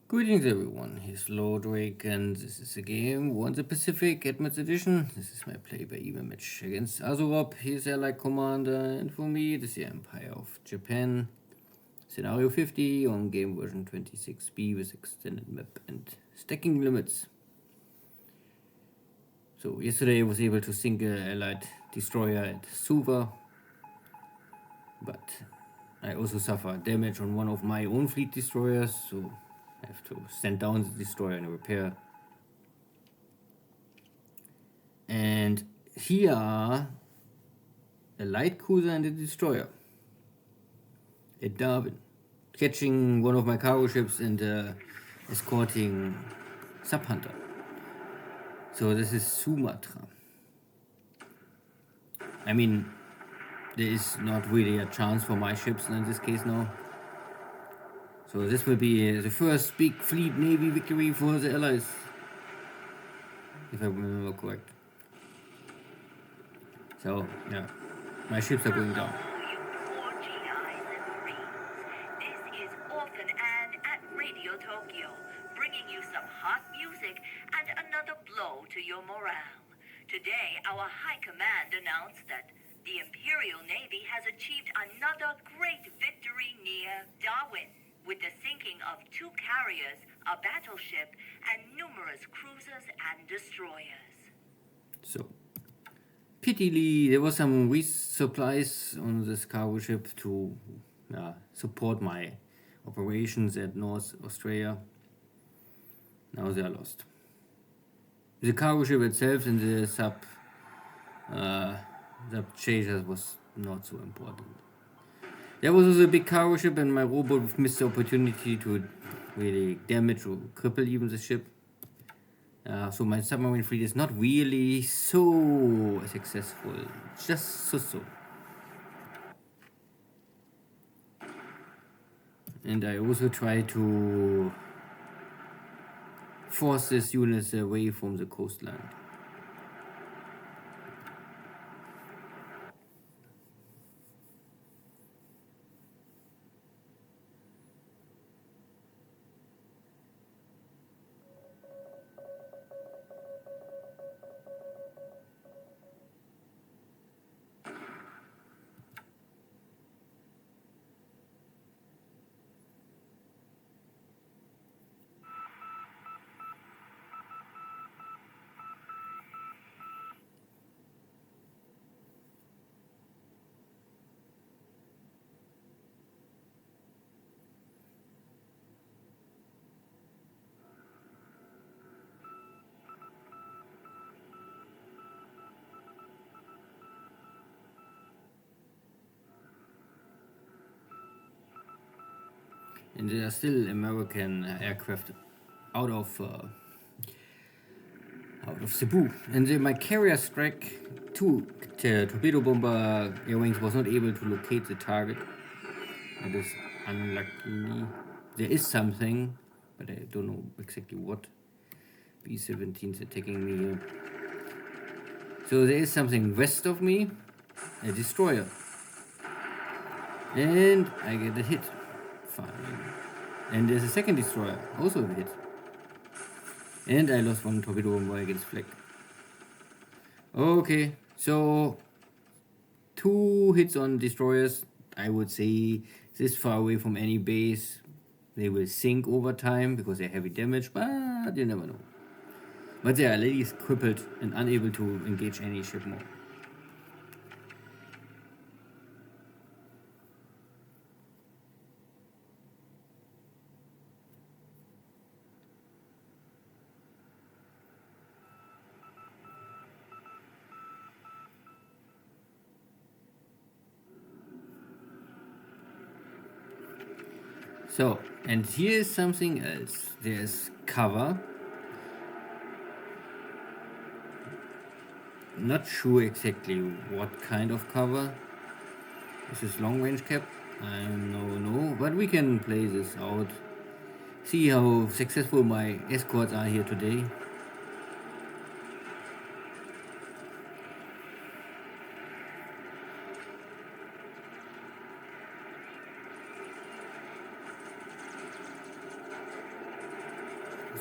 Greetings everyone, here's Lodrik and this is the game War in the Pacific Admits Edition. This is my play-by-email match against AsuRob. He's Allied Commander, and for me it is the Empire of Japan. Scenario 50 on game version 26B with extended map and stacking limits. So yesterday I was able to sink a Allied destroyer at Suva, but I also suffered damage on one of my own fleet destroyers, so I have to send down the destroyer and repair. And here are a light cruiser and a destroyer at Darwin, catching one of my cargo ships and escorting sub-hunter. So this is Sumatra. I mean, there is not really a chance for my ships in this case now. So this will be the first big fleet navy victory for the Allies, if I remember correct. So yeah, my ships are going down. This is Orphan Ann at Radio Tokyo, bringing you some hot music and another blow to your morale. Today, our High Command announced that the Imperial Navy has achieved another great victory near Darwin, with the sinking of 2 carriers, a battleship, and numerous cruisers and destroyers. So, pitifully, there was some resupplies on this cargo ship to support my operations at North Australia. Now they are lost. The cargo ship itself and the sub chasers was not so important. There was also a big cargo ship, and my robot missed the opportunity to really damage or cripple even the ship. So my submarine fleet is not really so successful. It's just so. And I also try to force these units away from the coastline. And there are still American aircraft out of Cebu. And my carrier strike 2 torpedo bomber airwings was not able to locate the target. That is unlucky. There is something, but I don't know exactly what. B-17 is attacking me here. So there is something west of me, a destroyer. And I get a hit. Fine. And there's a second destroyer, also a hit. And I lost one torpedo bomber against flak. Okay, so 2 hits on destroyers. I would say this far away from any base, they will sink over time because they're heavy damage, but you never know. But they are at least crippled and unable to engage any ship more. So, and here's something else. There's cover. Not sure exactly what kind of cover. This is long range cap. I don't know, but we can play this out. See how successful my escorts are here today.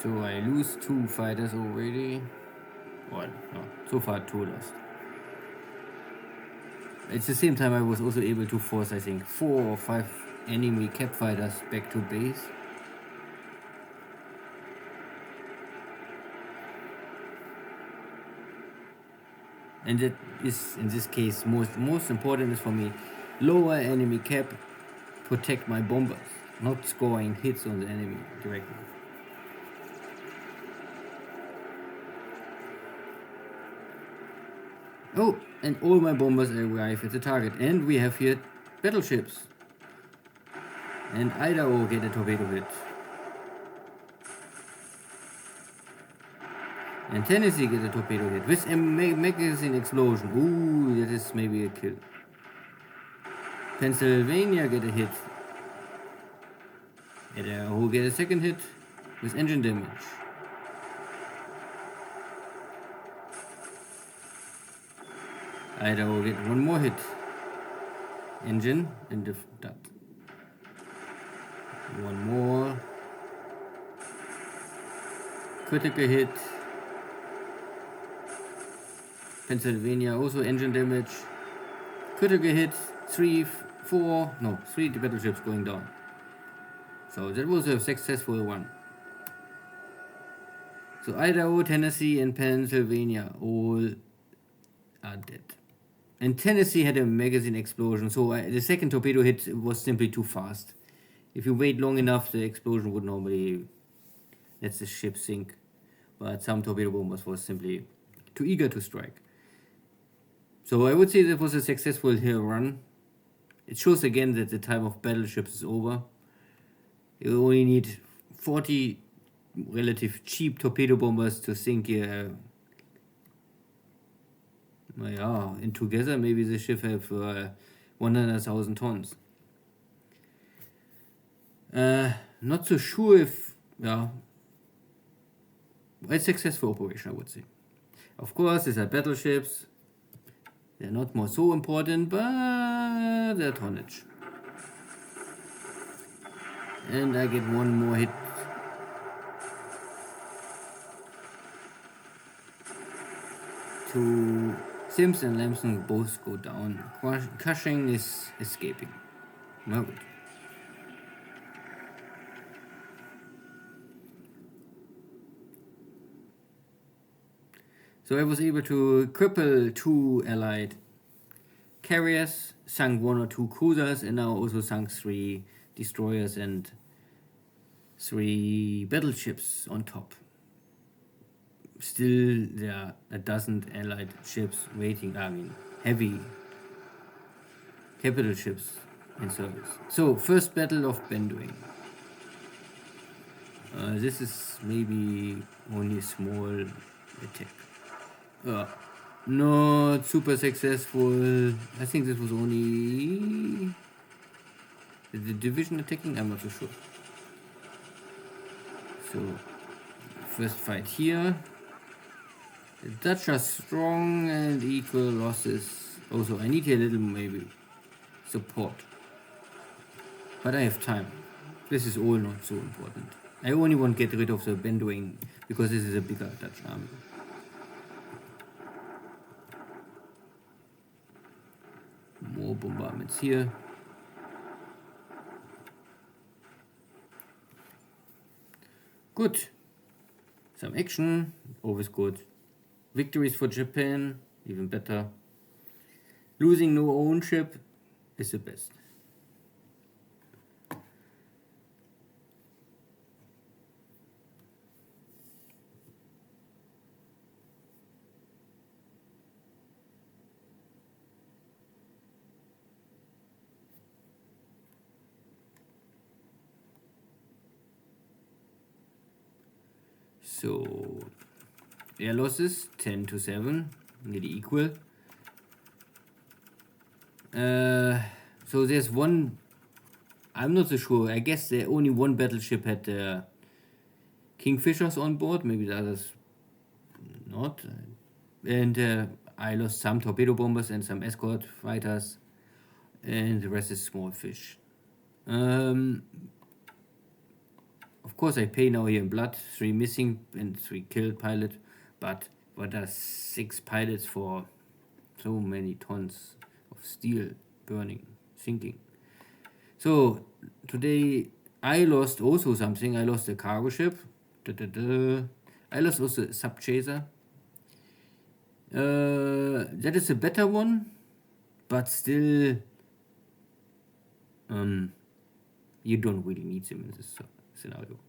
So I lose 2 fighters already. Well, no, so far 2 lost. At the same time, I was also able to force, I think, 4 or 5 enemy cap fighters back to base. And that is, in this case, most important is for me, lower enemy cap, protect my bombers, not scoring hits on the enemy directly. Oh, and all my bombers arrive at the target. And we have here battleships. And Idaho get a torpedo hit. And Tennessee get a torpedo hit with a magazine explosion. Ooh, that is maybe a kill. Pennsylvania get a hit. Idaho get a second hit with engine damage. Idaho get one more hit. Engine and that. One more. Critical hit. Pennsylvania also engine damage. Critical hit. 3 battleships going down. So that was a successful one. So Idaho, Tennessee, and Pennsylvania all are dead. And Tennessee had a magazine explosion, so the second torpedo hit was simply too fast. If you wait long enough, the explosion would normally let the ship sink. But some torpedo bombers was simply too eager to strike. So I would say that was a successful hill run. It shows again that the time of battleships is over. You only need 40 relative cheap torpedo bombers to sink yeah, and together maybe the ship have 100,000 tons. Not so sure if, a successful operation, I would say. Of course, these are battleships. They're not more so important, but they're tonnage. And I get one more hit. To Sims and Lamson both go down. Cushing is escaping. No good. So I was able to cripple 2 allied carriers, sunk 1 or 2 cruisers, and now also sunk 3 destroyers and 3 battleships on top. Still, there are a dozen allied ships waiting, heavy capital ships in service. So, first battle of Benduing. This is maybe only a small attack. Not super successful. I think this was only the division attacking, I'm not so sure. So, first fight here. The Dutch are strong and equal losses. Also, I need a little maybe support. But I have time. This is all not so important. I only want to get rid of the Benduing because this is a bigger Dutch army. More bombardments here. Good. Some action, always good. Victories for Japan, even better. Losing no own ship is the best. So, air losses 10-7, nearly equal. So there's one, I'm not so sure, I guess there only one battleship had Kingfishers on board, maybe the others not. And I lost some torpedo bombers and some escort fighters, and the rest is small fish. Of course, I pay now here in blood, 3 missing and 3 killed pilot, but what are 6 pilots for so many tons of steel burning, sinking? So today I lost also something. I lost a cargo ship. I lost also a sub chaser. That is a better one, but still, you don't really need them in this scenario.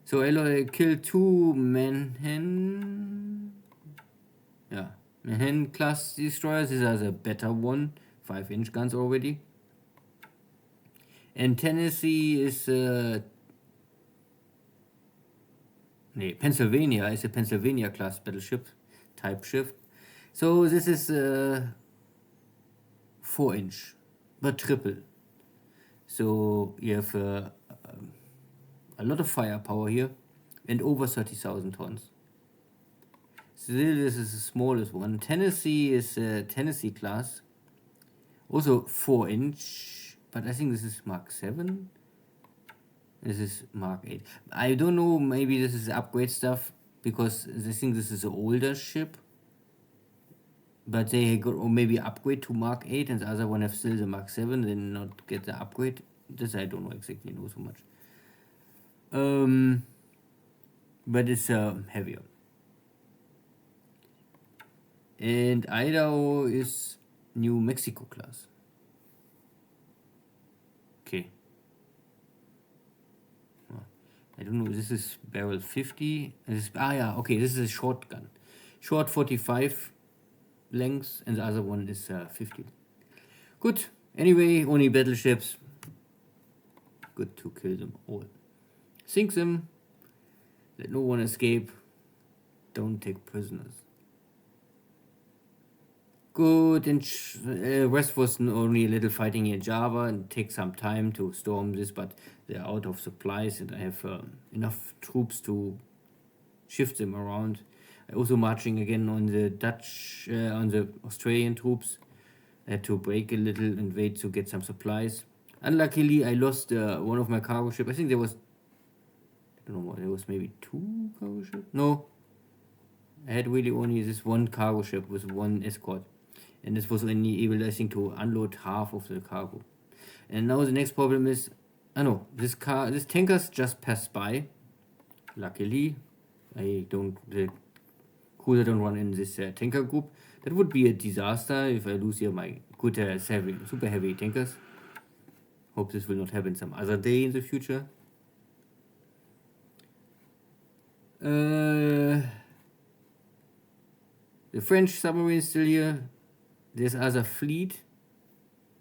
So I killed 2 Manhattan class destroyers. These are the better one, 5-inch guns already. And Tennessee is Pennsylvania is a Pennsylvania class battleship type ship. So this is 4-inch, but triple. So you have a lot of firepower here and over 30,000 tons. Still, this is the smallest one. Tennessee is Tennessee class, also 4-inch, but I think this is Mark 7. This is Mark 8. I don't know, maybe this is upgrade stuff, because I think this is an older ship. But they got, or maybe upgrade to Mark 8 and the other one have still the Mark 7, then not get the upgrade. This I don't know exactly know so much. But it's heavier. And Idaho is New Mexico class. Okay. I don't know, this is barrel 50. This is a shotgun. Short 45 length, and the other one is 50. Good. Anyway, only battleships. Good to kill them all. Sink them. Let no one escape. Don't take prisoners. Good. And rest was only a little fighting in Java, and take some time to storm this, but they're out of supplies, and I have enough troops to shift them around. Also marching again on the Dutch, on the Australian troops. I had to break a little and wait to get some supplies. Unluckily, I lost one of my cargo ships. I think there was, I don't know what, there was maybe 2 cargo ships? No. I had really only this one cargo ship with 1 escort. And this was only able, I think, to unload half of the cargo. And now the next problem is, this tankers just passed by. Luckily, the cruiser don't run in this tanker group. That would be a disaster if I lose here my good super heavy tankers. Hope this will not happen some other day in the future. The French submarine is still here. There's other fleet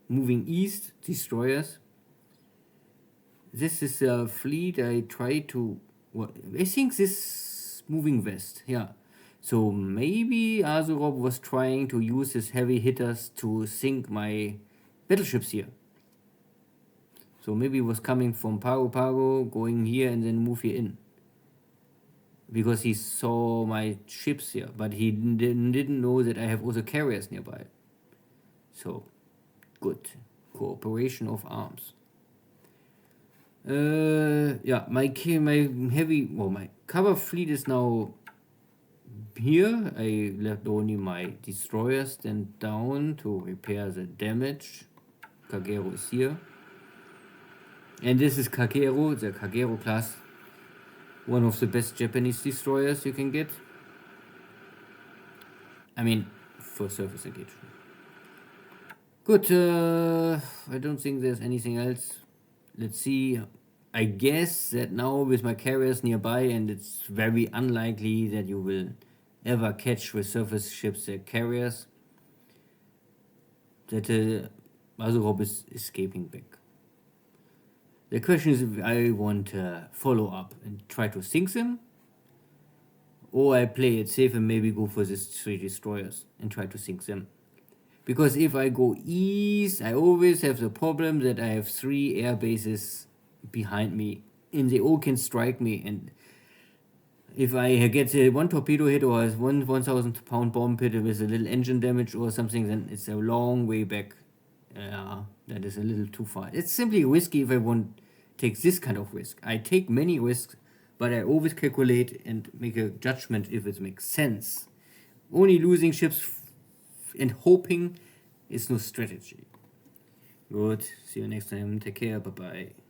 moving east, destroyers. This is a fleet I think this is moving west, yeah. So maybe AsuRob was trying to use his heavy hitters to sink my battleships here. So maybe it was coming from Pago, going here and then move here in. Because he saw my ships here, but he didn't know that I have also carriers nearby. So, good. Cooperation of arms. My cover fleet is now here. I left only my destroyers stand down to repair the damage. Kagero is here. And this is Kagero, the Kagero class. One of the best Japanese destroyers you can get. I mean, for surface engagement. Good, I don't think there's anything else. Let's see. I guess that now with my carriers nearby, and it's very unlikely that you will ever catch with surface ships their carriers, that AsuRob is escaping back. The question is if I want to follow up and try to sink them, or I play it safe and maybe go for these 3 destroyers and try to sink them. Because if I go east, I always have the problem that I have 3 air bases behind me, and they all can strike me. And if I get one torpedo hit or 1,000 pound bomb hit with a little engine damage or something, then it's a long way back. That is a little too far. It's simply risky if I want take this kind of risk. I take many risks, but I always calculate and make a judgment if it makes sense. Only losing ships and hoping is no strategy. Good. See you next time. Take care. Bye bye.